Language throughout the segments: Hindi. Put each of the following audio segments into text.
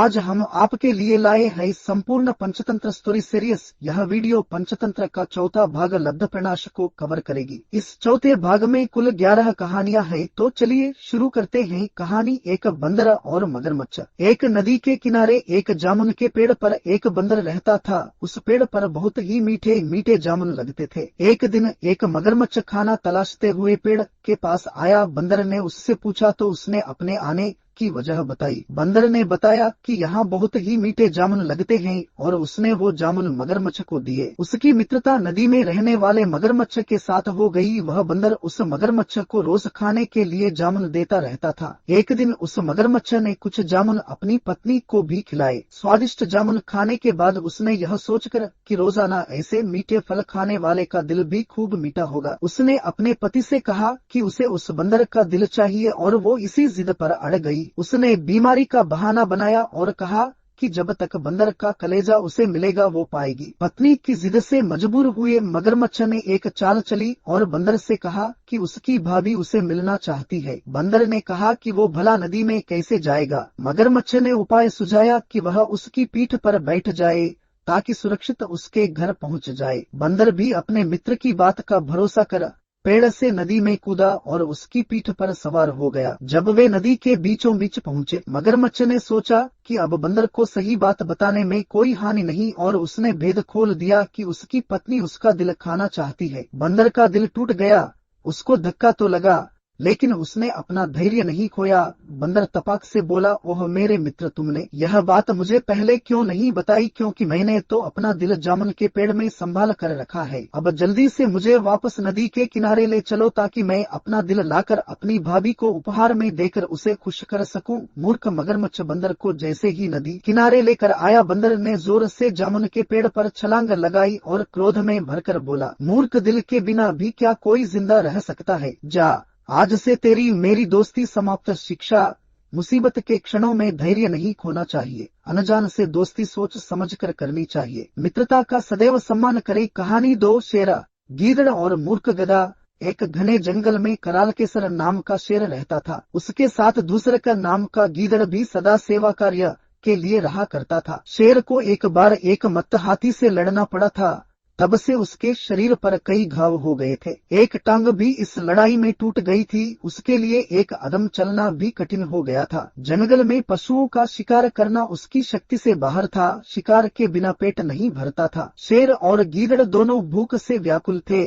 आज हम आपके लिए लाए हैं संपूर्ण पंचतंत्र स्टोरी सीरीज। यह वीडियो पंचतंत्र का चौथा भाग लब्धप्रणाश को कवर करेगी। इस चौथे भाग में कुल 11 कहानियां हैं। तो चलिए शुरू करते हैं। कहानी एक बंदर और मगरमच्छ। एक नदी के किनारे एक जामुन के पेड़ पर एक बंदर रहता था। उस पेड़ पर बहुत ही मीठे मीठे जामुन लगते थे। एक दिन एक मगरमच्छ खाना तलाशते हुए पेड़ के पास आया। बंदर ने उससे पूछा तो उसने अपने आने की वजह बताई। बंदर ने बताया कि यहाँ बहुत ही मीठे जामुन लगते हैं और उसने वो जामुन मगरमच्छ को दिए। उसकी मित्रता नदी में रहने वाले मगरमच्छ के साथ हो गई। वह बंदर उस मगरमच्छ को रोज खाने के लिए जामुन देता रहता था। एक दिन उस मगरमच्छ ने कुछ जामुन अपनी पत्नी को भी खिलाए। स्वादिष्ट जामुन खाने के बाद उसने यह सोचकर कि रोजाना ऐसे मीठे फल खाने वाले का दिल भी खूब मीठा होगा, उसने अपने पति से कहा कि उसे उस बंदर का दिल चाहिए और वो इसी जिद पर अड़ गई। उसने बीमारी का बहाना बनाया और कहा कि जब तक बंदर का कलेजा उसे मिलेगा वो पाएगी। पत्नी की जिद से मजबूर हुए मगरमच्छ ने एक चाल चली और बंदर से कहा कि उसकी भाभी उसे मिलना चाहती है। बंदर ने कहा कि वो भला नदी में कैसे जाएगा। मगरमच्छ ने उपाय सुझाया कि वह उसकी पीठ पर बैठ जाए ताकि सुरक्षित उसके घर पहुंच जाए। बंदर भी अपने मित्र की बात का भरोसा कर पेड़ से नदी में कूदा और उसकी पीठ पर सवार हो गया। जब वे नदी के बीचों बीच पहुंचे, मगरमच्छ ने सोचा कि अब बंदर को सही बात बताने में कोई हानि नहीं और उसने भेद खोल दिया कि उसकी पत्नी उसका दिल खाना चाहती है। बंदर का दिल टूट गया। उसको धक्का तो लगा लेकिन उसने अपना धैर्य नहीं खोया। बंदर तपाक से बोला, ओह मेरे मित्र, तुमने यह बात मुझे पहले क्यों नहीं बताई, क्योंकि मैंने तो अपना दिल जामुन के पेड़ में संभाल कर रखा है। अब जल्दी से मुझे वापस नदी के किनारे ले चलो ताकि मैं अपना दिल लाकर अपनी भाभी को उपहार में देकर उसे खुश कर सकूं। मूर्ख मगरमच्छ बंदर को जैसे ही नदी किनारे लेकर आया, बंदर ने जोर से जामुन के पेड़ पर छलांग लगाई और क्रोध में भरकर बोला, मूर्ख, दिल के बिना भी क्या कोई जिंदा रह सकता है? जा, आज से तेरी मेरी दोस्ती समाप्त। शिक्षा, मुसीबत के क्षणों में धैर्य नहीं खोना चाहिए। अनजान से दोस्ती सोच समझकर करनी चाहिए। मित्रता का सदैव सम्मान करे। कहानी 2 शेर, गीदड़ और मूर्ख गधा। एक घने जंगल में कराल केसर नाम का शेर रहता था। उसके साथ दूसरे का नाम का गीदड़ भी सदा सेवा कार्य के लिए रहा करता था। शेर को एक बार एक मत्त हाथी से लड़ना पड़ा था। तब से उसके शरीर पर कई घाव हो गए थे। एक टांग भी इस लड़ाई में टूट गई थी। उसके लिए एक कदम चलना भी कठिन हो गया था। जंगल में पशुओं का शिकार करना उसकी शक्ति से बाहर था। शिकार के बिना पेट नहीं भरता था। शेर और गीदड़ दोनों भूख से व्याकुल थे।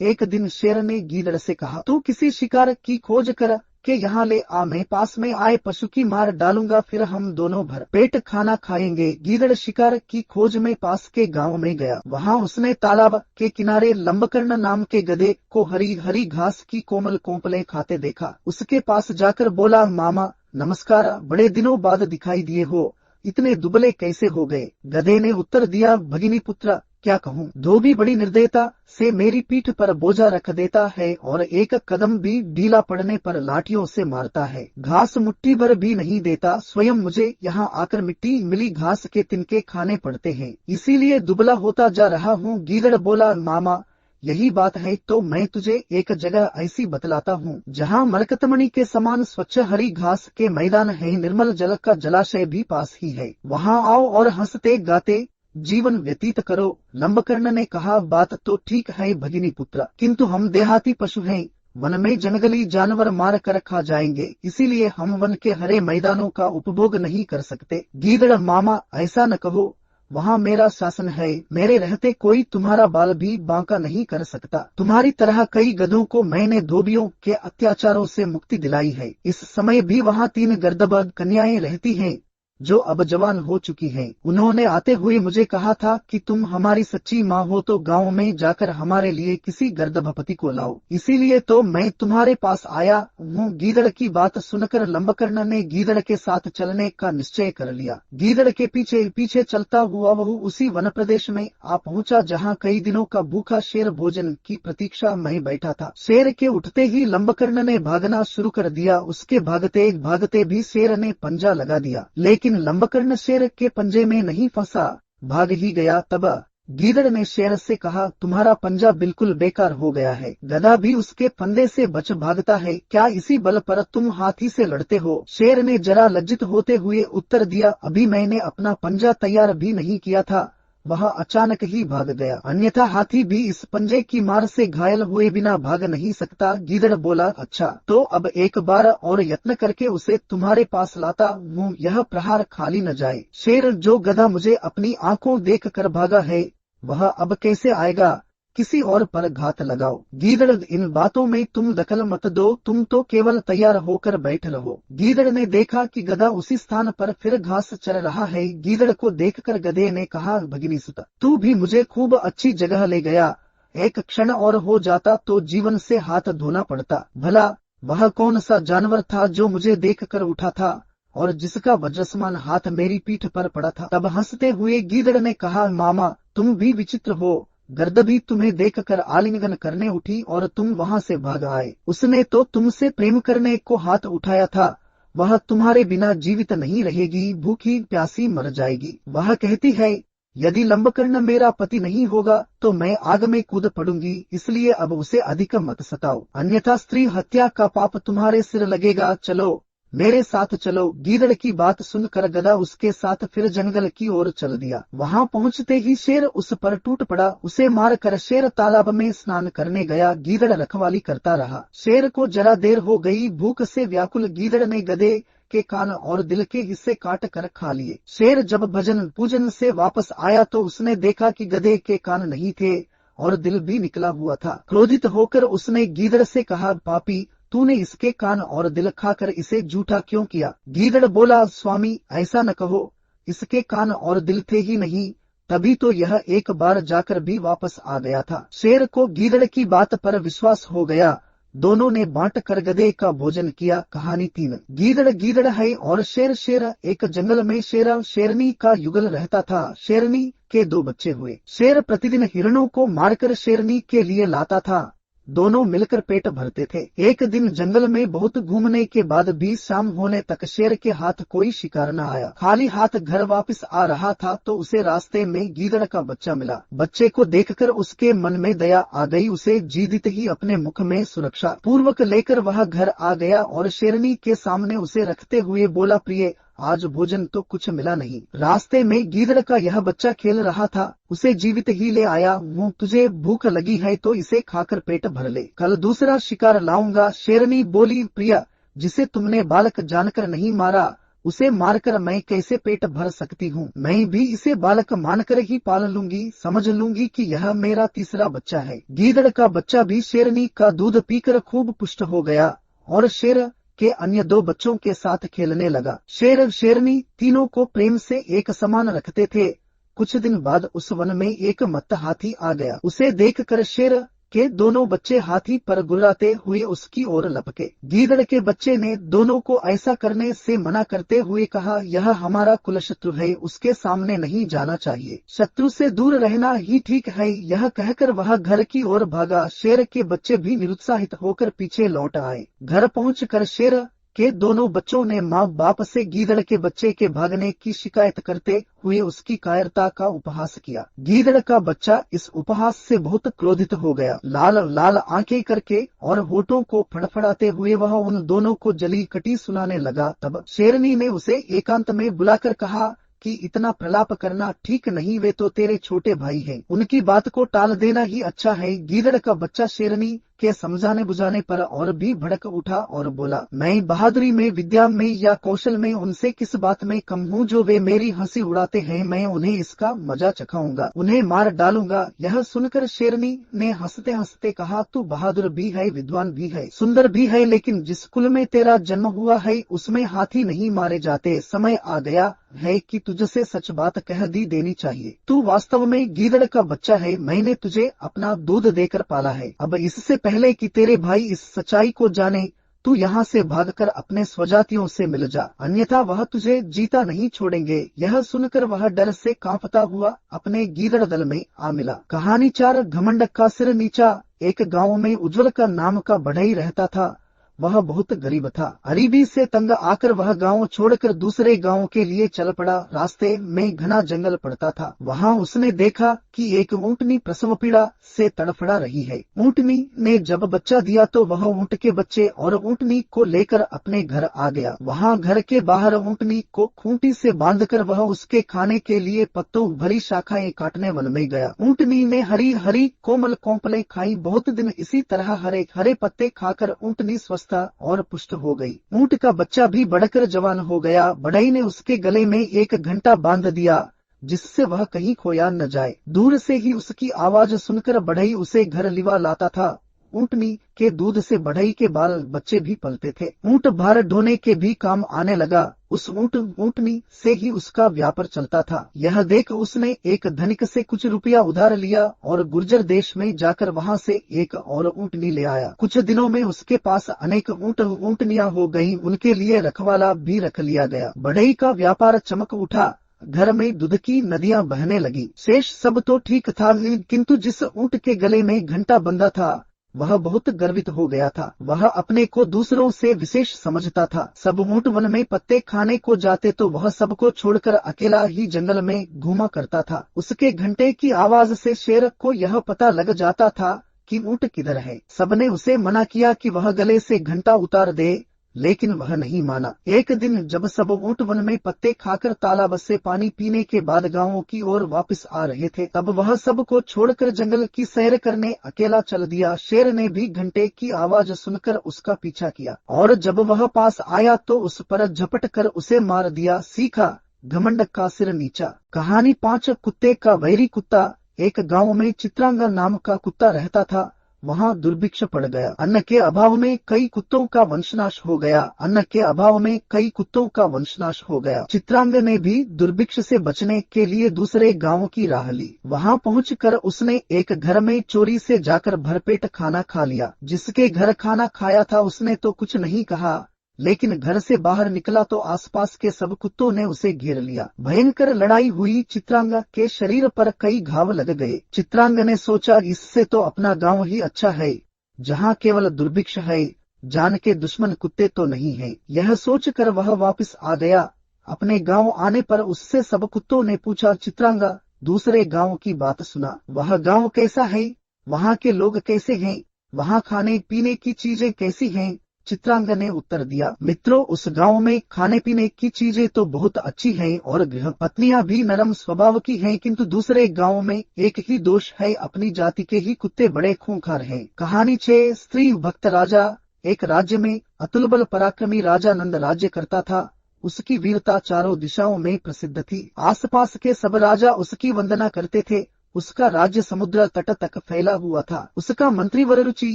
एक दिन शेर ने गीदड़ से कहा, तू किसी शिकार की खोज कर के यहाँ ले आ, मैं पास में आए पशु की मार डालूंगा, फिर हम दोनों भर पेट खाना खाएंगे। गीदड़ शिकार की खोज में पास के गांव में गया। वहाँ उसने तालाब के किनारे लंबकर्ण नाम के गधे को हरी हरी घास की कोमल कोंपलें खाते देखा। उसके पास जाकर बोला, मामा नमस्कार, बड़े दिनों बाद दिखाई दिए हो, इतने दुबले कैसे हो गए? गधे ने उत्तर दिया, भगिनी पुत्र, क्या कहूँ, धोबी बड़ी निर्दयता से मेरी पीठ पर बोझा रख देता है और एक कदम भी ढीला पड़ने पर लाठियों से मारता है। घास मुट्ठी भर भी नहीं देता। स्वयं मुझे यहाँ आकर मिट्टी मिली घास के तिनके खाने पड़ते हैं, इसीलिए दुबला होता जा रहा हूँ। गीदड़ बोला, मामा यही बात है तो मैं तुझे एक जगह ऐसी बतलाता हूँ जहाँ मरकतमणि के समान स्वच्छ हरी घास के मैदान है, निर्मल जल का जलाशय भी पास ही है। वहाँ आओ और हंसते गाते जीवन व्यतीत करो। लंबकर्ण ने कहा, बात तो ठीक है भगिनी पुत्र, किंतु हम देहाती पशु हैं, वन में जंगली जानवर मार कर खा जाएंगे, इसीलिए हम वन के हरे मैदानों का उपभोग नहीं कर सकते। गीदड़, मामा ऐसा न कहो, वहाँ मेरा शासन है, मेरे रहते कोई तुम्हारा बाल भी बांका नहीं कर सकता। तुम्हारी तरह कई गधों को मैंने धोबियों के अत्याचारों से मुक्ति दिलाई है। इस समय भी वहाँ 3 गर्दभ कन्याएं रहती हैं जो अब जवान हो चुकी हैं। उन्होंने आते हुए मुझे कहा था कि तुम हमारी सच्ची माँ हो तो गांव में जाकर हमारे लिए किसी गर्दभपति को लाओ, इसीलिए तो मैं तुम्हारे पास आया हूँ। गीदड़ की बात सुनकर लंबकर्ण ने गीदड़ के साथ चलने का निश्चय कर लिया। गीदड़ के पीछे पीछे चलता हुआ वह उसी वन प्रदेश में आ पहुँचा जहाँ कई दिनों का भूखा शेर भोजन की प्रतीक्षा में बैठा था। शेर के उठते ही लंबकर्ण ने भागना शुरू कर दिया। उसके भागते भागते भी शेर ने पंजा लगा दिया, लेकिन लंबकर्ण शेर के पंजे में नहीं फंसा, भाग ही गया। तब गीदड़ ने शेर से कहा, तुम्हारा पंजा बिल्कुल बेकार हो गया है, गधा भी उसके फंदे से बच भागता है, क्या इसी बल पर तुम हाथी से लड़ते हो? शेर ने जरा लज्जित होते हुए उत्तर दिया, अभी मैंने अपना पंजा तैयार भी नहीं किया था, वह अचानक ही भाग गया, अन्यथा हाथी भी इस पंजे की मार से घायल हुए बिना भाग नहीं सकता। गीदड़ बोला, अच्छा तो अब एक बार और यत्न करके उसे तुम्हारे पास लाता हूँ, यह प्रहार खाली न जाए। शेर, जो गधा मुझे अपनी आंखों देख कर भागा है वह अब कैसे आएगा? किसी और पर घात लगाओ। गीदड़, इन बातों में तुम दखल मत दो, तुम तो केवल तैयार होकर बैठ रहो। गीदड़ ने देखा कि गधा उसी स्थान पर फिर घास चर रहा है। गीदड़ को देखकर गधे ने कहा, भगिनीसुत, तू भी मुझे खूब अच्छी जगह ले गया, एक क्षण और हो जाता तो जीवन से हाथ धोना पड़ता। भला वह कौन सा जानवर था जो मुझे देख कर उठा था और जिसका वज्रसमान हाथ मेरी पीठ पर पड़ा था? तब हंसते हुए गीदड़ ने कहा, मामा तुम भी विचित्र हो, गर्द भी तुम्हें देखकर आलिंगन करने उठी और तुम वहां से भाग आए। उसने तो तुमसे प्रेम करने को हाथ उठाया था, वह तुम्हारे बिना जीवित नहीं रहेगी, भूखी प्यासी मर जाएगी। वह कहती है, यदि लंबकर्ण मेरा पति नहीं होगा तो मैं आग में कूद पड़ूंगी, इसलिए अब उसे अधिक मत सताओ, अन्यथा स्त्री हत्या का पाप तुम्हारे सिर लगेगा। चलो मेरे साथ चलो। गीदड़ की बात सुनकर गधा उसके साथ फिर जंगल की ओर चल दिया। वहां पहुंचते ही शेर उस पर टूट पड़ा, उसे मारकर शेर तालाब में स्नान करने गया। गीदड़ रखवाली करता रहा। शेर को जरा देर हो गई, भूख से व्याकुल गीदड़ ने गधे के कान और दिल के हिस्से काट कर खा लिए। शेर जब भजन पूजन से वापस आया तो उसने देखा कि गधे के कान नहीं थे और दिल भी निकला हुआ था। क्रोधित होकर उसने गीदड़ से कहा, पापी, तूने इसके कान और दिल खाकर इसे झूठा क्यों किया? गीदड़ बोला, स्वामी ऐसा न कहो, इसके कान और दिल थे ही नहीं, तभी तो यह एक बार जाकर भी वापस आ गया था। शेर को गीदड़ की बात पर विश्वास हो गया। दोनों ने बांट कर गधे का भोजन किया। कहानी 3। गीदड़ गीदड़ है और शेर शेर। एक जंगल में शेर शेरनी का युगल रहता था। शेरनी के 2 बच्चे हुए। शेर प्रतिदिन हिरणों को मारकर शेरनी के लिए लाता था, दोनों मिलकर पेट भरते थे। एक दिन जंगल में बहुत घूमने के बाद भी शाम होने तक शेर के हाथ कोई शिकार न आया। खाली हाथ घर वापस आ रहा था तो उसे रास्ते में गीदड़ का बच्चा मिला। बच्चे को देखकर उसके मन में दया आ गई। उसे जीवित ही अपने मुख में सुरक्षा पूर्वक लेकर वह घर आ गया और शेरनी के सामने उसे रखते हुए बोला, प्रिय, आज भोजन तो कुछ मिला नहीं। रास्ते में गीदड़ का यह बच्चा खेल रहा था, उसे जीवित ही ले आया हूँ। तुझे भूख लगी है तो इसे खाकर पेट भर ले, कल दूसरा शिकार लाऊंगा। शेरनी बोली, प्रिया, जिसे तुमने बालक जानकर नहीं मारा, उसे मारकर मैं कैसे पेट भर सकती हूँ? मैं भी इसे बालक मानकर ही पाल लूंगी, समझ लूंगी कि यह मेरा तीसरा बच्चा है। गीदड़ का बच्चा भी शेरनी का दूध पीकर खूब पुष्ट हो गया और शेर के अन्य 2 बच्चों के साथ खेलने लगा। शेर शेरनी तीनों को प्रेम से एक समान रखते थे। कुछ दिन बाद उस वन में एक मत्त हाथी आ गया। उसे देखकर शेर के दोनों बच्चे हाथी पर गुर्राते हुए उसकी ओर लपके। गीदड़ के बच्चे ने दोनों को ऐसा करने से मना करते हुए कहा, यह हमारा कुल शत्रु है, उसके सामने नहीं जाना चाहिए, शत्रु से दूर रहना ही ठीक है। यह कहकर वह घर की ओर भागा। शेर के बच्चे भी निरुत्साहित होकर पीछे लौट आए। घर पहुंचकर शेर के दोनों बच्चों ने माँ बाप से गीदड़ के बच्चे के भागने की शिकायत करते हुए उसकी कायरता का उपहास किया। गीदड़ का बच्चा इस उपहास से बहुत क्रोधित हो गया। लाल लाल आंखें करके और होठों को फड़फड़ाते हुए वह उन दोनों को जली कटी सुनाने लगा। तब शेरनी ने उसे एकांत में बुलाकर कहा कि इतना प्रलाप करना ठीक नहीं, वे तो तेरे छोटे भाई हैं, उनकी बात को टाल देना ही अच्छा है। गीदड़ का बच्चा शेरनी के समझाने बुझाने पर और भी भड़क उठा और बोला, मैं बहादुरी में, विद्या में या कौशल में उनसे किस बात में कम हूँ जो वे मेरी हंसी उड़ाते हैं? मैं उन्हें इसका मजा चखाऊंगा, उन्हें मार डालूंगा। यह सुनकर शेरनी ने हंसते हंसते कहा, तू बहादुर भी है, विद्वान भी है, सुंदर भी है, लेकिन जिस कुल में तेरा जन्म हुआ है उसमें हाथी नहीं मारे जाते। समय आ गया है कि तुझसे सच बात कह दी देनी चाहिए। तू वास्तव में गीदड़ का बच्चा है, मैंने तुझे अपना दूध देकर पाला है। अब इससे पहले कि तेरे भाई इस सच्चाई को जाने, तू यहाँ से भागकर अपने स्वजातियों से मिल जा, अन्यथा वह तुझे जीता नहीं छोड़ेंगे। यह सुनकर वह डर से कांपता हुआ अपने गीदड़ दल में आ मिला। कहानी 4। घमंड का सिर नीचा। एक गांव में उज्जवल का नाम का बढ़ई रहता था। वह बहुत गरीब था। गरीबी से तंग आकर वह गांव छोड़कर दूसरे गांव के लिए चल पड़ा। रास्ते में घना जंगल पड़ता था। वहां उसने देखा कि एक ऊंटनी प्रसव पीड़ा से तड़फड़ा रही है। ऊंटनी ने जब बच्चा दिया तो वह ऊंट के बच्चे और ऊंटनी को लेकर अपने घर आ गया। वहां घर के बाहर ऊंटनी को खूंटी से बांधकर वह उसके खाने के लिए पत्तों भरी शाखाएं काटने वन में गया। ऊंटनी ने हरी हरी कोमल कोंपलें खाई। बहुत दिन इसी तरह हरे हरे पत्ते खाकर ऊंटनी स्वस्थ और पुष्ट हो गई। ऊंट का बच्चा भी बढ़कर जवान हो गया। बढ़ई ने उसके गले में एक घंटा बांध दिया जिससे वह कहीं खोया न जाए। दूर से ही उसकी आवाज सुनकर बढ़ई उसे घर लिवा लाता था। ऊंटनी के दूध से बढ़ई के बाल बच्चे भी पलते थे। ऊंट भार ढोने के भी काम आने लगा। उस ऊंटनी से ही उसका व्यापार चलता था। यह देख उसने एक धनिक से कुछ रुपया उधार लिया और गुर्जर देश में जाकर वहां से एक और ऊंटनी ले आया। कुछ दिनों में उसके पास अनेक ऊंटनियां हो गईं। उनके लिए रखवाला भी रख लिया गया। बढ़ई का व्यापार चमक उठा। घर में दूध की नदियां बहने लगी। शेष सब तो ठीक था, किंतु जिस ऊंट के गले में घंटा बंधा था वह बहुत गर्वित हो गया था। वह अपने को दूसरों से विशेष समझता था। सब ऊंट वन में पत्ते खाने को जाते तो वह सबको छोड़कर अकेला ही जंगल में घूमा करता था। उसके घंटे की आवाज से शेर को यह पता लग जाता था कि ऊंट किधर है। सबने उसे मना किया कि वह गले से घंटा उतार दे, लेकिन वह नहीं माना। एक दिन जब सब ऊंट वन में पत्ते खाकर तालाब से पानी पीने के बाद गांवों की ओर वापस आ रहे थे, तब वह सबको छोड़कर जंगल की सैर करने अकेला चल दिया। शेर ने भी घंटे की आवाज सुनकर उसका पीछा किया और जब वह पास आया तो उस पर झपट कर उसे मार दिया। सीखा घमंड का सिर नीचा। कहानी 5 कुत्ते का वैरी कुत्ता। एक गाँव में चित्रांगा नाम का कुत्ता रहता था। वहाँ दुर्भिक्ष पड़ गया। अन्न के अभाव में कई कुत्तों का वंशनाश हो गया। अन्न के अभाव में कई कुत्तों का वंशनाश हो गया। चित्रांग ने भी दुर्भिक्ष से बचने के लिए दूसरे गांव की राह ली। वहां पहुंचकर उसने एक घर में चोरी से जाकर भरपेट खाना खा लिया। जिसके घर खाना खाया था उसने तो कुछ नहीं कहा, लेकिन घर से बाहर निकला तो आसपास के सब कुत्तों ने उसे घेर लिया। भयंकर लड़ाई हुई। चित्रांगा के शरीर पर कई घाव लग गए। चित्रांग ने सोचा इससे तो अपना गांव ही अच्छा है जहां केवल दुर्भिक्ष है, जान के दुश्मन कुत्ते तो नहीं है। यह सोचकर वह वापस आ गया। अपने गांव आने पर उससे सब कुत्तों ने पूछा, चित्रांगा दूसरे गांव की बात सुना, वह गांव कैसा है, वहां के लोग कैसे हैं, वहां खाने पीने की चीजें कैसी हैं? चित्रांग ने उत्तर दिया, मित्रों उस गांव में खाने पीने की चीजें तो बहुत अच्छी हैं और गृह पत्नियां भी नरम स्वभाव की हैं, किंतु दूसरे गांव में एक ही दोष है, अपनी जाति के ही कुत्ते बड़े खूंखार हैं। कहानी 6 स्त्री भक्त राजा। एक राज्य में अतुलबल पराक्रमी राजा नंद राज्य करता था। उसकी वीरता चारों दिशाओं में प्रसिद्ध थी। आसपास के सब राजा उसकी वंदना करते थे। उसका राज्य समुद्र तट तक फैला हुआ था। उसका मंत्री वररुचि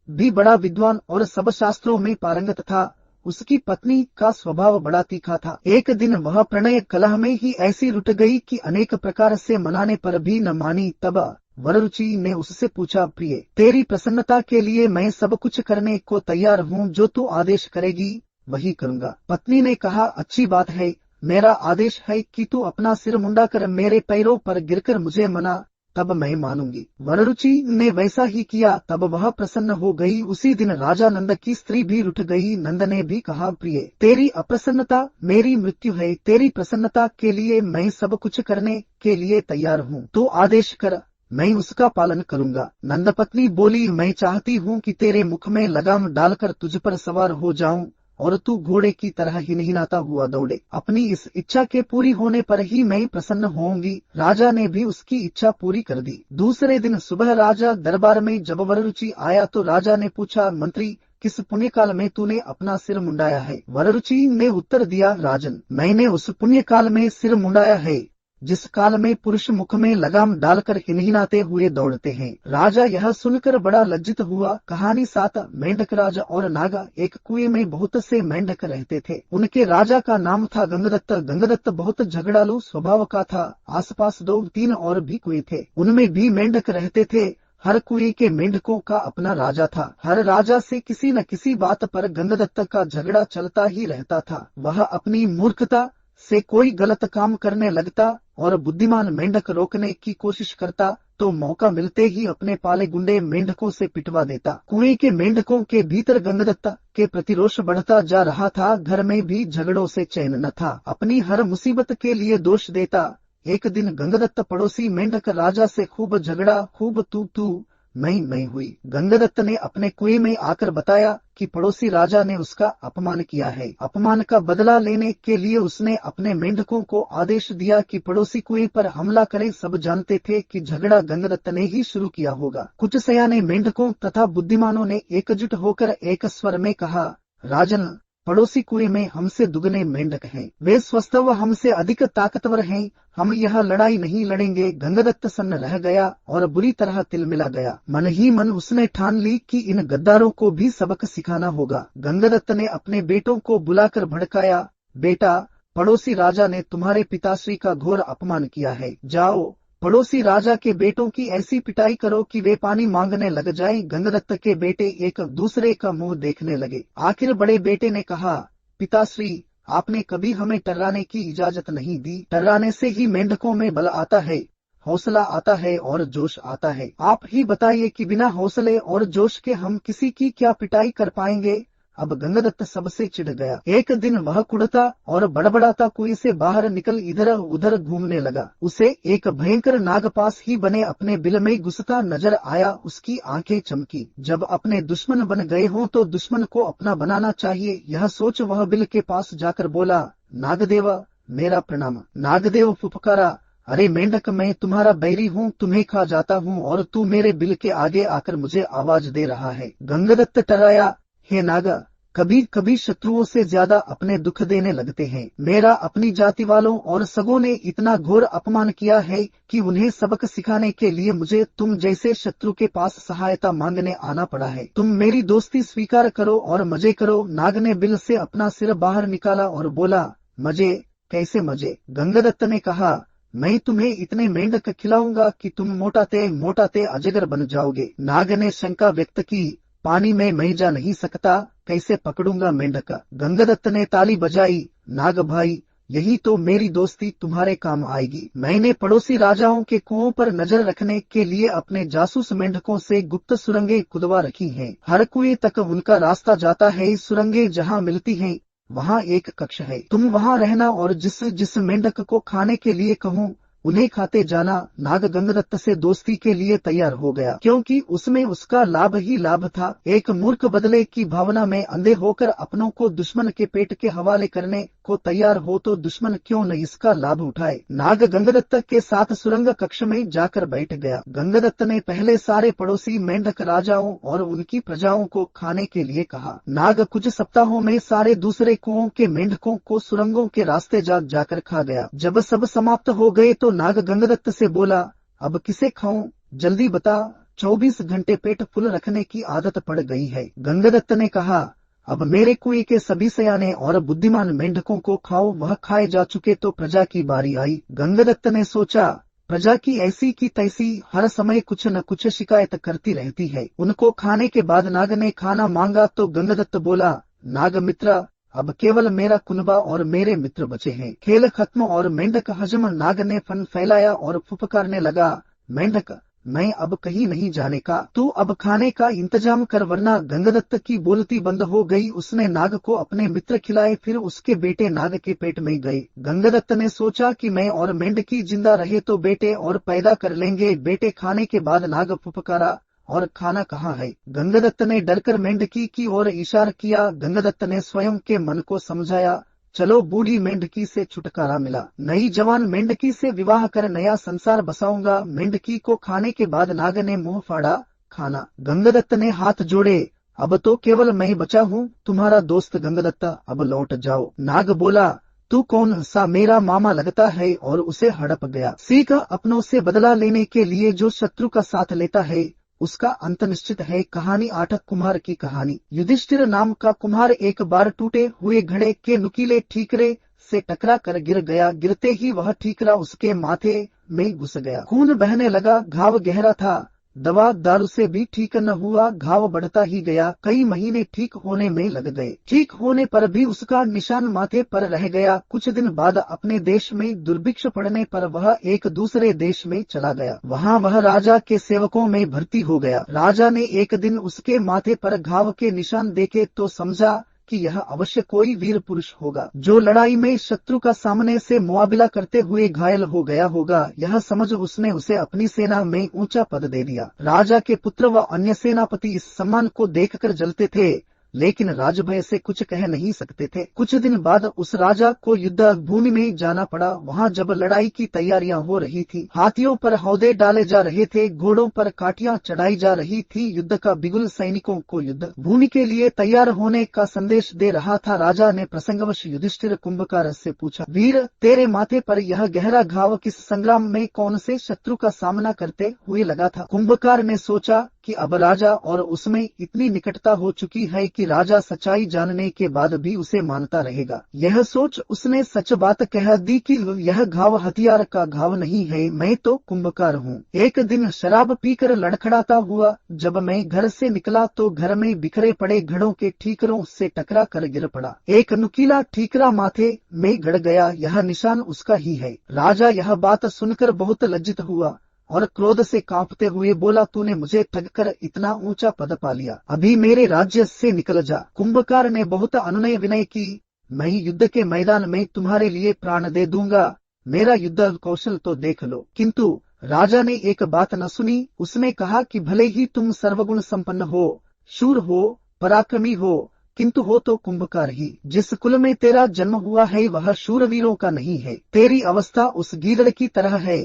भी बड़ा विद्वान और सब शास्त्रों में पारंगत था। उसकी पत्नी का स्वभाव बड़ा तीखा था। एक दिन वह प्रणय कलह में ही ऐसी रुठ गई कि अनेक प्रकार से मनाने पर भी न मानी। तब वररुचि ने उससे पूछा, प्रिय तेरी प्रसन्नता के लिए मैं सब कुछ करने को तैयार हूँ, जो तू आदेश करेगी वही करूँगा। पत्नी ने कहा, अच्छी बात है, मेरा आदेश है कि तू अपना सिर मुंडा कर मेरे पैरों पर गिरकर मुझे मना, तब मैं मानूंगी। वररुचि ने वैसा ही किया। तब वह प्रसन्न हो गई। उसी दिन राजा नंद की स्त्री भी रुठ गई। नंद ने भी कहा, प्रिय तेरी अप्रसन्नता मेरी मृत्यु है, तेरी प्रसन्नता के लिए मैं सब कुछ करने के लिए तैयार हूँ, तो आदेश कर, मैं उसका पालन करूंगा। नंद पत्नी बोली, मैं चाहती हूँ कि तेरे मुख में लगाम डालकर तुझ पर सवार हो जाऊं और तू घोड़े की तरह हिनहिनाता हुआ दौड़े। अपनी इस इच्छा के पूरी होने पर ही मैं प्रसन्न होऊंगी। राजा ने भी उसकी इच्छा पूरी कर दी। दूसरे दिन सुबह राजा दरबार में जब वररुचि आया तो राजा ने पूछा, मंत्री किस पुण्य काल में तूने अपना सिर मुंडाया है? वररुचि ने उत्तर दिया, राजन मैंने उस पुण्य काल में सिर मुंडाया है जिस काल में पुरुष मुख में लगाम डालकर हिनहिनाते हुए दौड़ते हैं। राजा यह सुनकर बड़ा लज्जित हुआ। कहानी 7 मेंढक राजा और नागा। एक कुएं में बहुत से मेंढक रहते थे। उनके राजा का नाम था गंगदत्त। गंगदत्त बहुत झगड़ालू स्वभाव का था। आसपास 2-3 और भी कुएं थे, उनमें भी मेंढक रहते थे। हर कुएं के मेंढकों का अपना राजा था। हर राजा से किसी न किसी बात पर गंगदत्त का झगड़ा चलता ही रहता था। वह अपनी मूर्खता से कोई गलत काम करने लगता और बुद्धिमान मेंढक रोकने की कोशिश करता तो मौका मिलते ही अपने पाले गुंडे मेंढकों से पिटवा देता। कुएं के मेंढकों के भीतर गंगदत्त के प्रति रोष बढ़ता जा रहा था। घर में भी झगड़ों से चैन न था। अपनी हर मुसीबत के लिए दोष देता। एक दिन गंगदत्त पड़ोसी मेंढक राजा से खूब झगड़ा। खूब तू मैं हुई। गंगदत्त ने अपने कुएं में आकर बताया कि पड़ोसी राजा ने उसका अपमान किया है। अपमान का बदला लेने के लिए उसने अपने मेंढकों को आदेश दिया कि पड़ोसी कुएं पर हमला करें। सब जानते थे कि झगड़ा गंगदत्त ने ही शुरू किया होगा। कुछ सयाने मेंढकों तथा बुद्धिमानों ने एकजुट होकर एक स्वर में कहा, राजन, पड़ोसी कुएं में हमसे दुगने मेंढक हैं। वे स्वस्थ व हमसे अधिक ताकतवर हैं। हम यह लड़ाई नहीं लड़ेंगे। गंगदत्त सन्न रह गया और बुरी तरह तिलमिला गया। मन ही मन उसने ठान ली कि इन गद्दारों को भी सबक सिखाना होगा। गंगदत्त ने अपने बेटों को बुलाकर भड़काया, बेटा, पड़ोसी राजा ने तुम्हारे पिताश्री का घोर अपमान किया है। जाओ, पड़ोसी राजा के बेटों की ऐसी पिटाई करो कि वे पानी मांगने लग जाएं। गंगदत्त के बेटे एक दूसरे का मुंह देखने लगे। आखिर बड़े बेटे ने कहा, पिताश्री, आपने कभी हमें टर्राने की इजाजत नहीं दी। टर्राने से ही मेंढकों में बल आता है, हौसला आता है और जोश आता है। आप ही बताइए कि बिना हौसले और जोश के हम किसी की क्या पिटाई कर पाएंगे। अब गंगदत्त सबसे चिढ़ गया। एक दिन वह कुड़ता और बड़बड़ाता कुएं से बाहर निकल इधर उधर घूमने लगा। उसे एक भयंकर नागपास ही बने अपने बिल में घुसता नजर आया। उसकी आंखें चमकी। जब अपने दुश्मन बन गए हों तो दुश्मन को अपना बनाना चाहिए, यह सोच वह बिल के पास जाकर बोला, नागदेव, मेरा प्रणाम। नागदेव फुफकारा, अरे मेंढक, मैं तुम्हारा बैरी हूँ, तुम्हें खा जाता हूँ और तू मेरे बिल के आगे आकर मुझे आवाज दे रहा है। गंगदत्त टराया, हे नागा, कभी कभी शत्रुओं से ज्यादा अपने दुख देने लगते हैं। मेरा अपनी जाति वालों और सगों ने इतना घोर अपमान किया है कि उन्हें सबक सिखाने के लिए मुझे तुम जैसे शत्रु के पास सहायता मांगने आना पड़ा है। तुम मेरी दोस्ती स्वीकार करो और मजे करो। नाग ने बिल से अपना सिर बाहर निकाला और बोला, मजे? कैसे मजे? गंगदत्त ने कहा, मैं तुम्हें इतने मेंढक खिलाऊंगा कि तुम मोटाते अजगर बन जाओगे। नाग ने शंका व्यक्त की, पानी में मैं जा नहीं सकता, कैसे पकड़ूंगा मेंढक? गंगदत्त ने ताली बजाई, नाग भाई, यही तो मेरी दोस्ती तुम्हारे काम आएगी। मैंने पड़ोसी राजाओं के कुओं पर नजर रखने के लिए अपने जासूस मेंढकों से गुप्त सुरंगें खुदवा रखी हैं। हर कुएं तक उनका रास्ता जाता है। सुरंगें जहां मिलती हैं वहां एक कक्ष है। तुम वहां रहना और जिस मेंढक को खाने के लिए कहूँ उन्हें खाते जाना। नाग गंगदत्त से दोस्ती के लिए तैयार हो गया, क्योंकि उसमें उसका लाभ ही लाभ था। एक मूर्ख बदले की भावना में अंधे होकर अपनों को दुश्मन के पेट के हवाले करने को तैयार हो तो दुश्मन क्यों न इसका लाभ उठाए। नाग गंगदत्त के साथ सुरंग कक्ष में जाकर बैठ गया। गंगदत्त ने पहले सारे पड़ोसी मेंढक राजाओं और उनकी प्रजाओं को खाने के लिए कहा। नाग कुछ सप्ताहों में सारे दूसरे कुओं के मेंढकों को सुरंगों के रास्ते जाकर खा गया। जब सब समाप्त हो गए तो नाग गंगदत्त से बोला, अब किसे खाऊं, जल्दी बता। 24 घंटे पेट फुल रखने की आदत पड़ गई है। गंगदत्त ने कहा, अब मेरे कुएं के सभी सयाने और बुद्धिमान मेंढकों को खाओ। वह खाए जा चुके तो प्रजा की बारी आई। गंगदत्त ने सोचा, प्रजा की ऐसी की तैसी हर समय कुछ न कुछ शिकायत करती रहती है। उनको खाने के बाद नाग ने खाना मांगा तो गंगदत्त बोला, नाग मित्र, अब केवल मेरा कुनबा और मेरे मित्र बचे हैं। खेल खत्म और मेंढक हजम। नाग ने फन फैलाया और फुफकारने लगा, मेंढक, मैं अब कहीं नहीं जाने का, तू अब खाने का इंतजाम कर वरना। गंगदत्त की बोलती बंद हो गई। उसने नाग को अपने मित्र खिलाए, फिर उसके बेटे नाग के पेट में गए। गंगदत्त ने सोचा कि मैं और मेंढकी जिंदा रहे तो बेटे और पैदा कर लेंगे। बेटे खाने के बाद नाग फुफकारा, और खाना कहाँ है? गंगदत्त ने डरकर मेंढकी की ओर इशारा किया। गंगदत्त ने स्वयं के मन को समझाया, चलो बूढ़ी मेंढकी से छुटकारा मिला, नई जवान मेंढकी से विवाह कर नया संसार बसाऊंगा। मेंढकी को खाने के बाद नाग ने मुंह फाड़ा, खाना। गंगदत्त ने हाथ जोड़े, अब तो केवल मैं बचा हूँ, तुम्हारा दोस्त गंगदत्त, अब लौट जाओ। नाग बोला, तू कौन सा मेरा मामा लगता है, और उसे हड़प गया। सीख, अपनों से बदला लेने के लिए जो शत्रु का साथ लेता है उसका अंत निश्चित है। कहानी 8 कुम्हार की कहानी। युधिष्ठिर नाम का कुम्हार एक बार टूटे हुए घड़े के नुकीले ठीकरे से टकरा कर गिर गया। गिरते ही वह ठीकरा उसके माथे में घुस गया। खून बहने लगा। घाव गहरा था। दवा दारू से भी ठीक न हुआ, घाव बढ़ता ही गया। कई महीने ठीक होने में लग गए। ठीक होने पर भी उसका निशान माथे पर रह गया। कुछ दिन बाद अपने देश में दुर्भिक्ष पड़ने पर वह एक दूसरे देश में चला गया। वहाँ वह राजा के सेवकों में भर्ती हो गया। राजा ने एक दिन उसके माथे पर घाव के निशान देखे तो समझा कि यह अवश्य कोई वीर पुरुष होगा, जो लड़ाई में शत्रु का सामने से मुकाबला करते हुए घायल हो गया होगा। यह समझ उसने उसे अपनी सेना में ऊंचा पद दे दिया। राजा के पुत्र व अन्य सेनापति इस सम्मान को देखकर जलते थे, लेकिन राजभय से कुछ कह नहीं सकते थे। कुछ दिन बाद उस राजा को युद्ध भूमि में जाना पड़ा। वहाँ जब लड़ाई की तैयारियां हो रही थी, हाथियों पर हौदे डाले जा रहे थे, घोड़ों पर काठियां चढ़ाई जा रही थी, युद्ध का बिगुल सैनिकों को युद्ध भूमि के लिए तैयार होने का संदेश दे रहा था। राजा ने प्रसंगवश युधिष्ठिर कुंभकार से पूछा, वीर, तेरे माथे पर यह गहरा घाव किस संग्राम में कौन से शत्रु का सामना करते हुए लगा था? कुंभकार ने सोचा कि अब राजा और उसमें इतनी निकटता हो चुकी है कि राजा सच्चाई जानने के बाद भी उसे मानता रहेगा। यह सोच उसने सच बात कह दी कि यह घाव हथियार का घाव नहीं है, मैं तो कुंभकार हूँ। एक दिन शराब पीकर लड़खड़ाता हुआ जब मैं घर से निकला तो घर में बिखरे पड़े घड़ों के ठीकरों से टकरा कर गिर पड़ा। एक नुकीला ठीकरा माथे में गड़ गया, यह निशान उसका ही है। राजा यह बात सुनकर बहुत लज्जित हुआ और क्रोध से कांपते हुए बोला, तूने मुझे ठगकर इतना ऊंचा पद पा लिया, अभी मेरे राज्य से निकल जा। कुंभकार ने बहुत अनुनय विनय की, मैं युद्ध के मैदान में तुम्हारे लिए प्राण दे दूंगा, मेरा युद्ध कौशल तो देख लो। किंतु राजा ने एक बात न सुनी। उसने कहा कि भले ही तुम सर्वगुण संपन्न हो, शूर हो, पराक्रमी हो, किंतु हो तो कुंभकार ही। जिस कुल में तेरा जन्म हुआ है वह शूरवीरों का नहीं है। तेरी अवस्था उस गीदड़ की तरह है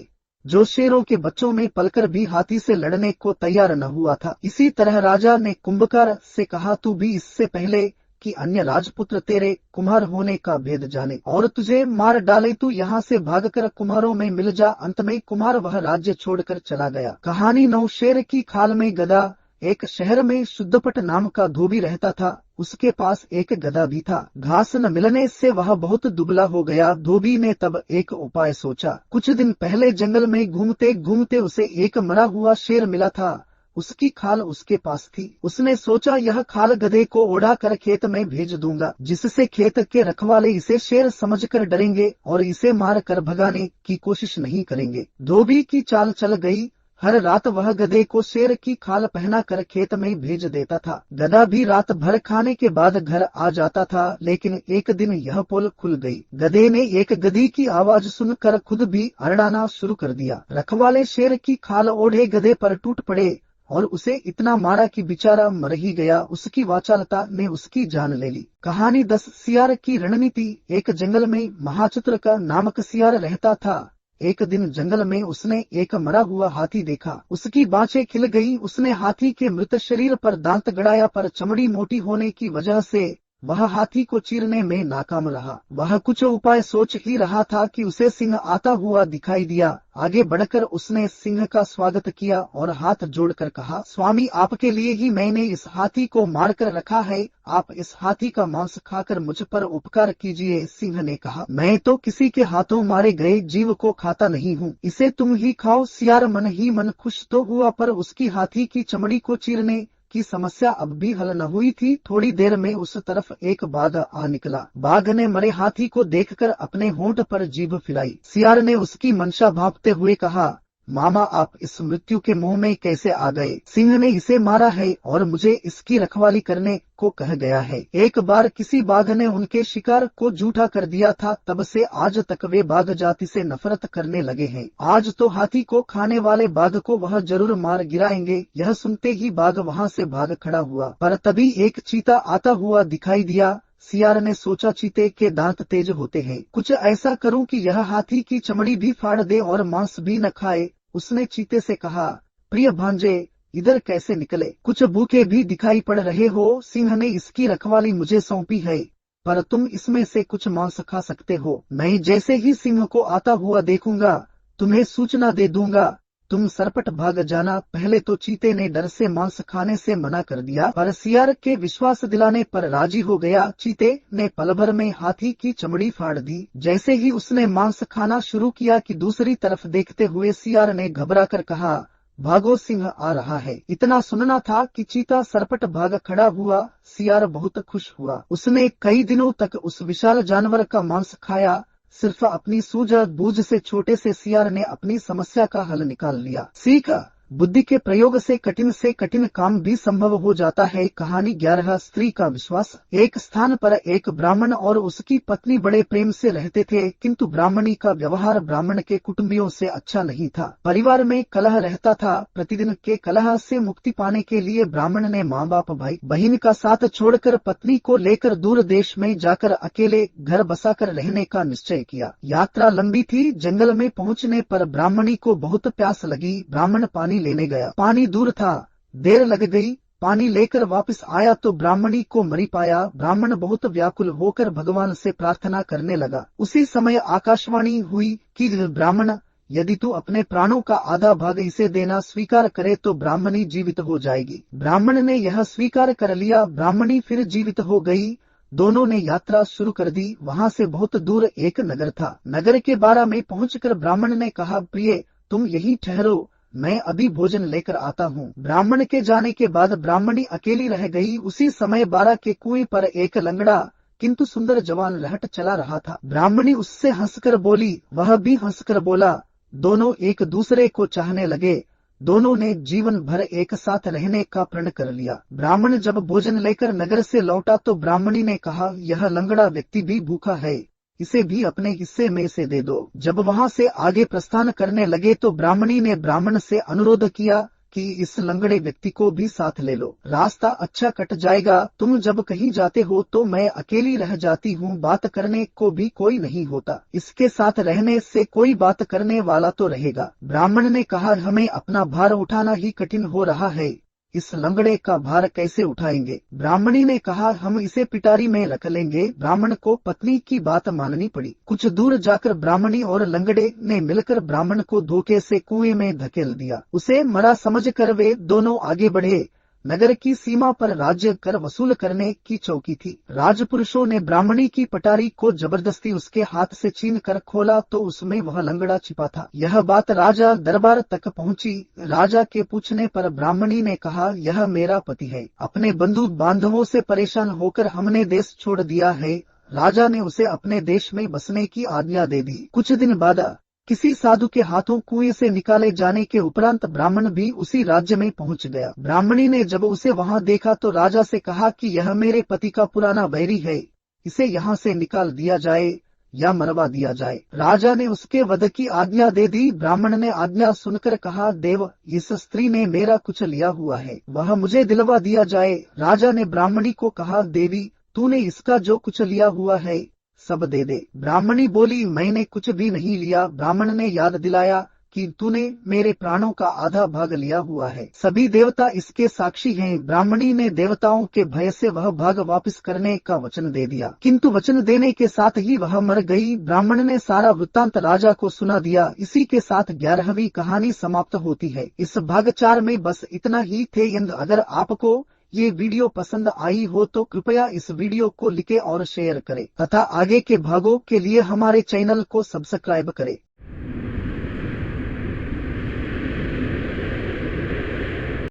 जो शेरों के बच्चों में पलकर भी हाथी से लड़ने को तैयार न हुआ था। इसी तरह राजा ने कुंभकार से कहा, तू भी इससे पहले कि अन्य राजपुत्र तेरे कुम्हार होने का भेद जाने और तुझे मार डाले, तू यहाँ से भागकर कुम्हारों में मिल जा। अंत में कुम्हार वह राज्य छोड़कर चला गया। कहानी 9। शेर की खाल में गदा। एक शहर में शुद्धपट नाम का धोबी रहता था। उसके पास एक गधा भी था। घास न मिलने से वह बहुत दुबला हो गया। धोबी ने तब एक उपाय सोचा। कुछ दिन पहले जंगल में घूमते घूमते उसे एक मरा हुआ शेर मिला था। उसकी खाल उसके पास थी। उसने सोचा, यह खाल गधे को उड़ा कर खेत में भेज दूंगा, जिससे खेत के रखवाले इसे शेर समझकर डरेंगे और इसे मार कर भगाने की कोशिश नहीं करेंगे। धोबी की चाल चल गई। हर रात वह गधे को शेर की खाल पहना कर खेत में भेज देता था। गधा भी रात भर खाने के बाद घर आ जाता था। लेकिन एक दिन यह पोल खुल गई। गधे ने एक गधी की आवाज सुनकर खुद भी अरड़ाना शुरू कर दिया। रखवाले शेर की खाल ओढ़े गधे पर टूट पड़े और उसे इतना मारा कि बेचारा मर ही गया। उसकी वाचालता ने उसकी जान ले ली। कहानी 10। सियार की रणनीति। एक जंगल में महाचतुर का नामक सियार रहता था। एक दिन जंगल में उसने एक मरा हुआ हाथी देखा। उसकी बाँछें खिल गई। उसने हाथी के मृत शरीर पर दांत गड़ाया, पर चमड़ी मोटी होने की वजह से वह हाथी को चीरने में नाकाम रहा। वह कुछ उपाय सोच ही रहा था कि उसे सिंह आता हुआ दिखाई दिया। आगे बढ़कर उसने सिंह का स्वागत किया और हाथ जोड़कर कहा, स्वामी, आपके लिए ही मैंने इस हाथी को मार कर रखा है। आप इस हाथी का मांस खाकर मुझ पर उपकार कीजिए। सिंह ने कहा, मैं तो किसी के हाथों मारे गए जीव को खाता नहीं हूँ, इसे तुम ही खाओ। सियार मन ही मन खुश तो हुआ, पर उसकी हाथी की चमड़ी को चीरने की समस्या अब भी हल न हुई थी। थोड़ी देर में उस तरफ एक बाघ आ निकला। बाघ ने मरे हाथी को देखकर अपने होंठ पर जीभ फिराई। सियार ने उसकी मंशा भांपते हुए कहा, मामा, आप इस मृत्यु के मुंह में कैसे आ गए? सिंह ने इसे मारा है और मुझे इसकी रखवाली करने को कह गया है। एक बार किसी बाघ ने उनके शिकार को जूठा कर दिया था, तब से आज तक वे बाघ जाति से नफरत करने लगे हैं। आज तो हाथी को खाने वाले बाघ को वह जरूर मार गिराएंगे। यह सुनते ही बाघ वहां से भाग खड़ा हुआ, पर तभी एक चीता आता हुआ दिखाई दिया। सियार ने सोचा, चीते के दांत तेज होते हैं, कुछ ऐसा करूं कि यह हाथी की चमड़ी भी फाड़ दे और मांस भी न खाए। उसने चीते से कहा, प्रिय भांजे, इधर कैसे निकले? कुछ भूखे भी दिखाई पड़ रहे हो। सिंह ने इसकी रखवाली मुझे सौंपी है, पर तुम इसमें से कुछ मांस खा सकते हो। मैं जैसे ही सिंह को आता हुआ देखूंगा तुम्हें सूचना दे दूंगा। तुम सरपट भाग जाना। पहले तो चीते ने डर से मांस खाने से मना कर दिया, पर सियार के विश्वास दिलाने पर राजी हो गया। चीते ने पल भर में हाथी की चमड़ी फाड़ दी। जैसे ही उसने मांस खाना शुरू किया कि दूसरी तरफ देखते हुए सियार ने घबरा कर कहा, भागो सिंह आ रहा है। इतना सुनना था कि चीता सरपट भाग खड़ा हुआ। सियार बहुत खुश हुआ। उसने कई दिनों तक उस विशाल जानवर का मांस खाया। सिर्फ अपनी सूझबूझ से छोटे से सियार ने अपनी समस्या का हल निकाल लिया। सीखा, बुद्धि के प्रयोग से कठिन काम भी संभव हो जाता है। कहानी 11। स्त्री का विश्वास। एक स्थान पर एक ब्राह्मण और उसकी पत्नी बड़े प्रेम से रहते थे, किंतु ब्राह्मणी का व्यवहार ब्राह्मण के कुटुंबियों से अच्छा नहीं था। परिवार में कलह रहता था। प्रतिदिन के कलह से मुक्ति पाने के लिए ब्राह्मण ने माँ बाप भाई बहन का साथ छोड़कर पत्नी को लेकर दूर देश में जाकर अकेले घर बसाकर रहने का निश्चय किया। यात्रा लंबी थी। जंगल में पहुंचने पर ब्राह्मणी को बहुत प्यास लगी। ब्राह्मण पानी लेने गया। पानी दूर था, देर लग गई। पानी लेकर वापस आया तो ब्राह्मणी को मरी पाया। ब्राह्मण बहुत व्याकुल होकर भगवान से प्रार्थना करने लगा। उसी समय आकाशवाणी हुई कि ब्राह्मण, यदि तू अपने प्राणों का आधा भाग इसे देना स्वीकार करे तो ब्राह्मणी जीवित हो जाएगी। ब्राह्मण ने यह स्वीकार कर लिया। ब्राह्मणी फिर जीवित हो गई। दोनों ने यात्रा शुरू कर दी। वहां से बहुत दूर एक नगर था। नगर के बारा में पहुंचकर ब्राह्मण ने कहा, प्रिय, तुम यहीं ठहरो, मैं अभी भोजन लेकर आता हूँ। ब्राह्मण के जाने के बाद ब्राह्मणी अकेली रह गई। उसी समय बारा के कुएं पर एक लंगड़ा किंतु सुंदर जवान रहट चला रहा था। ब्राह्मणी उससे हंसकर बोली, वह भी हंसकर बोला। दोनों एक दूसरे को चाहने लगे। दोनों ने जीवन भर एक साथ रहने का प्रण कर लिया। ब्राह्मण जब भोजन लेकर नगर से लौटा तो ब्राह्मणी ने कहा, यह लंगड़ा व्यक्ति भी भूखा है, इसे भी अपने हिस्से में से दे दो। जब वहां से आगे प्रस्थान करने लगे तो ब्राह्मणी ने ब्राह्मण से अनुरोध किया कि इस लंगड़े व्यक्ति को भी साथ ले लो, रास्ता अच्छा कट जाएगा। तुम जब कहीं जाते हो तो मैं अकेली रह जाती हूँ, बात करने को भी कोई नहीं होता। इसके साथ रहने से कोई बात करने वाला तो रहेगा। ब्राह्मण ने कहा, हमें अपना भार उठाना ही कठिन हो रहा है, इस लंगड़े का भार कैसे उठाएंगे। ब्राह्मणी ने कहा, हम इसे पिटारी में रख लेंगे। ब्राह्मण को पत्नी की बात माननी पड़ी। कुछ दूर जाकर ब्राह्मणी और लंगड़े ने मिलकर ब्राह्मण को धोखे से कुएं में धकेल दिया। उसे मरा समझकर वे दोनों आगे बढ़े। नगर की सीमा पर राज्य कर वसूल करने की चौकी थी। राजपुरुषों ने ब्राह्मणी की पटारी को जबरदस्ती उसके हाथ से छीन कर खोला तो उसमें वह लंगड़ा छिपा था। यह बात राजा दरबार तक पहुंची। राजा के पूछने पर ब्राह्मणी ने कहा, यह मेरा पति है, अपने बंधु बांधवों से परेशान होकर हमने देश छोड़ दिया है। राजा ने उसे अपने देश में बसने की आज्ञा दे दी। कुछ दिन बाद किसी साधु के हाथों कुएं से निकाले जाने के उपरांत ब्राह्मण भी उसी राज्य में पहुंच गया। ब्राह्मणी ने जब उसे वहां देखा तो राजा से कहा कि यह मेरे पति का पुराना बैरी है, इसे यहाँ से निकाल दिया जाए या मरवा दिया जाए। राजा ने उसके वध की आज्ञा दे दी। ब्राह्मण ने आज्ञा सुनकर कहा, देव, इस स्त्री ने मेरा कुछ लिया हुआ है, वह मुझे दिलवा दिया जाए। राजा ने ब्राह्मणी को कहा, देवी, तूने इसका जो कुछ लिया हुआ है सब दे दे। ब्राह्मणी बोली, मैंने कुछ भी नहीं लिया। ब्राह्मण ने याद दिलाया कि तूने मेरे प्राणों का आधा भाग लिया हुआ है, सभी देवता इसके साक्षी हैं। ब्राह्मणी ने देवताओं के भय से वह भाग वापस करने का वचन दे दिया, किंतु वचन देने के साथ ही वह मर गई। ब्राह्मण ने सारा वृत्तांत राजा को सुना दिया। इसी के साथ 11वीं कहानी समाप्त होती है। इस भाग 4 में बस इतना ही थे। अगर आपको ये वीडियो पसंद आई हो तो कृपया इस वीडियो को लिखे और शेयर करें तथा आगे के भागों के लिए हमारे चैनल को सब्सक्राइब करें।